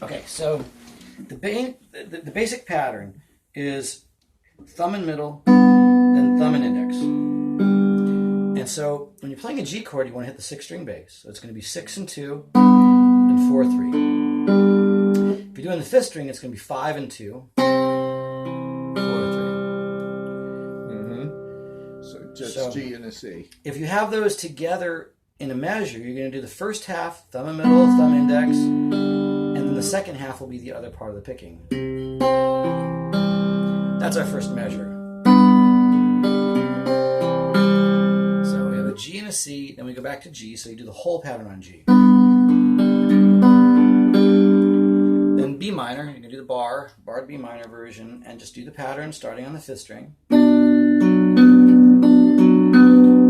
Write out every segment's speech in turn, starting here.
Okay, so the basic pattern is thumb and middle, then thumb and index. And so when you're playing a G chord, you want to hit the 6-string bass. So it's going to be 6 and 2 and 4, 3. If you're doing the 5th string, it's going to be 5 and 2, 4, 3. So just G and a C. If you have those together in a measure, you're going to do the first half, thumb and middle, thumb index, and then the second half will be the other part of the picking. That's our first measure. So we have a G and a C, then we go back to G, so you do the whole pattern on G. Then B minor, you can do the bar to B minor version, and just do the pattern starting on the 5th string.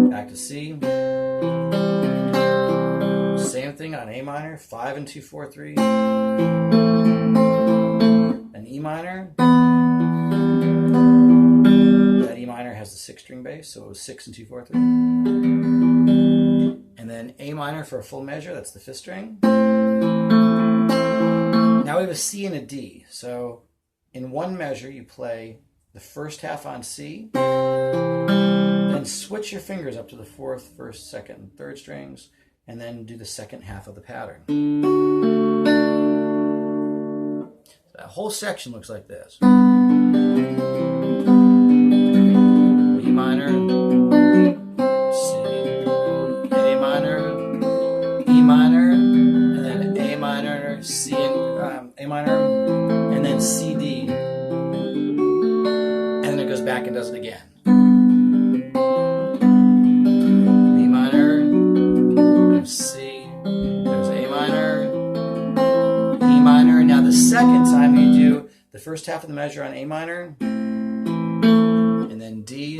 Back to C. Same thing on A minor, 5 and 2, 4, 3. And E minor. That E minor has the 6-string bass, so it was 6 and 2, 4, 3. And then A minor for a full measure, that's the 5th string. Now we have a C and a D. So in one measure, you play the first half on C, then switch your fingers up to the 4th, 1st, 2nd, and 3rd strings, and then do the second half of the pattern. So that whole section looks like this. B minor, C, A minor, E minor, and then A minor, C, A minor, and then C, D, and then it goes back and does it again. The second time you do the first half of the measure on A minor, and then D,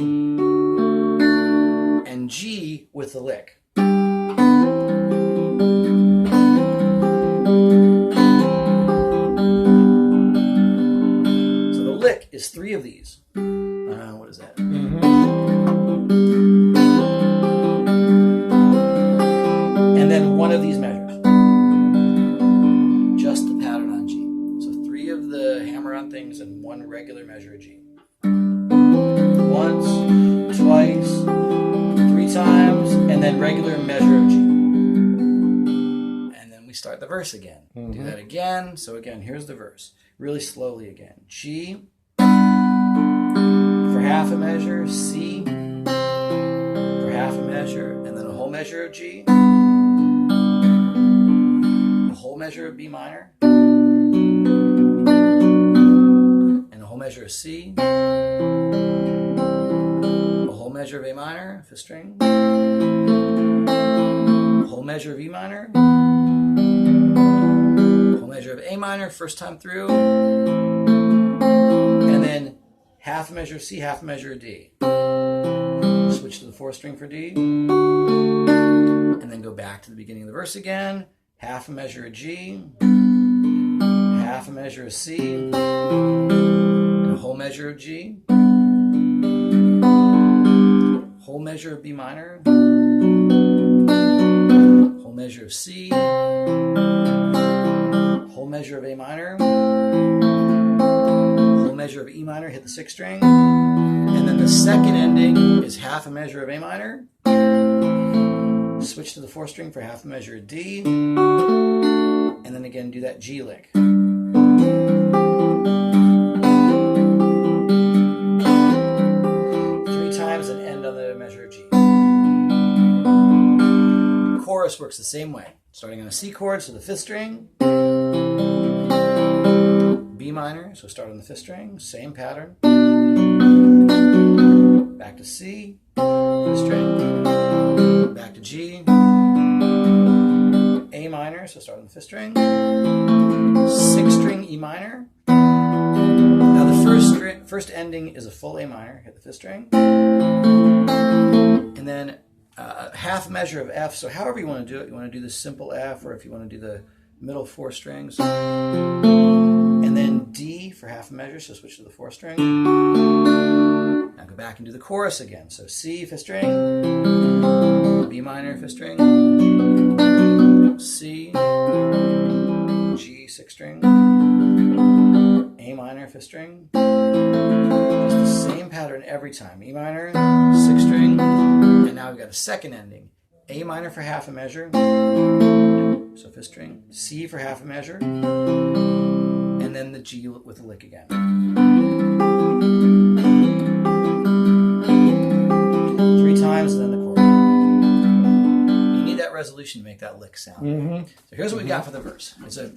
and G with the lick. So the lick is 3 of these. What is that? And then 1 of these measures. Things and 1 regular measure of G. Once, twice, 3 times, and then regular measure of G. And then we start the verse again. Do that again. So again, here's the verse. Really slowly again. G for half a measure, C for half a measure, and then a whole measure of G, a whole measure of B minor, measure of C, a whole measure of A minor, 5th string, a whole measure of E minor, a whole measure of A minor, first time through, and then half a measure of C, half a measure of D. Switch to the 4th string for D, and then go back to the beginning of the verse again, half a measure of G, half a measure of C, whole measure of G, whole measure of B minor, whole measure of C, whole measure of A minor, whole measure of E minor, hit the 6th string, and then the second ending is half a measure of A minor, switch to the 4th string for half a measure of D, and then again do that G lick. And end on the measure of G. Chorus works the same way. Starting on a C chord, so the 5th string. B minor, so start on the 5th string. Same pattern. Back to C. 5th string. Back to G. A minor, so start on the 5th string. 6th string E minor. Now the first ending is a full A minor, hit the 5th string, and then half measure of F. So however you want to do it, you want to do the simple F, or if you want to do the middle 4 strings, and then D for half a measure. So switch to the 4th string. Now go back and do the chorus again. So C 5th string, B minor 5th string, C, G 6th string, A minor, 5th string. It's the same pattern every time. E minor, 6th string, and now we've got a second ending. A minor for half a measure, so 5th string. C for half a measure, and then the G with the lick again. 3 times, and then the chord. You need that resolution to make that lick sound. So here's what we got for the verse. It's a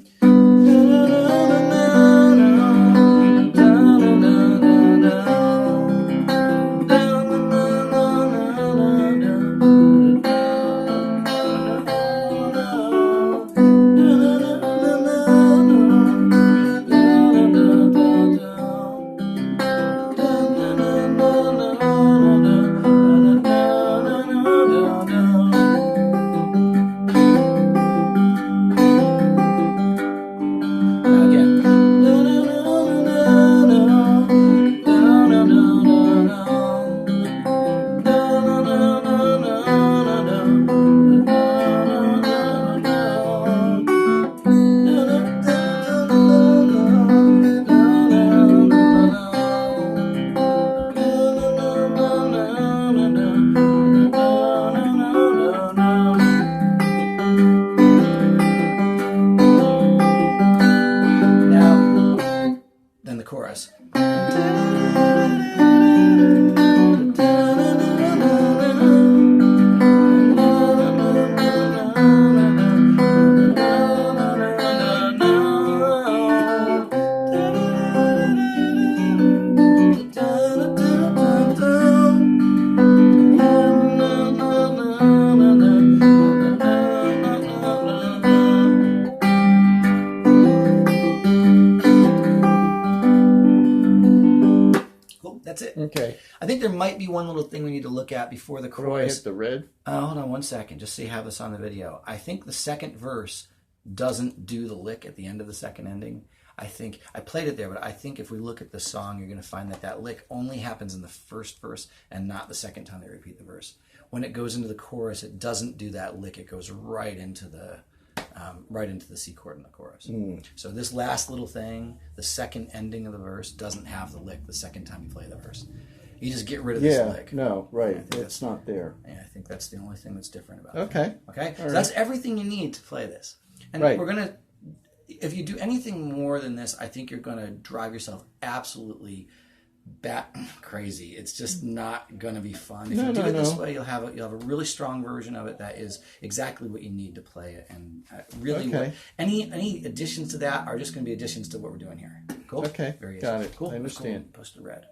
chorus. That's it. Okay. I think there might be one little thing we need to look at before the Where do I chorus. hit the red? Hold on 1 second, just so you have this on the video. I think the second verse doesn't do the lick at the end of the second ending. I think I played it there, but I think if we look at the song, you're going to find that that lick only happens in the first verse and not the second time they repeat the verse. When it goes into the chorus, it doesn't do that lick. It goes right into the C chord in the chorus. So this last little thing, the second ending of the verse, doesn't have the lick the second time you play the verse. You just get rid of this lick. No, right. I think It's not there. Yeah, I think that's the only thing that's different about Okay. it. Okay? So right. that's everything you need to play this. And Right. we're going to, if you do anything more than this, I think you're going to drive yourself absolutely bat crazy. It's just not going to be fun. If you do it this way, you'll have a really strong version of it that is exactly what you need to play it. And really, any additions to that are just going to be additions to what we're doing here. Cool? Okay. Very Got easy. it. Cool. I understand. Cool. Post the red.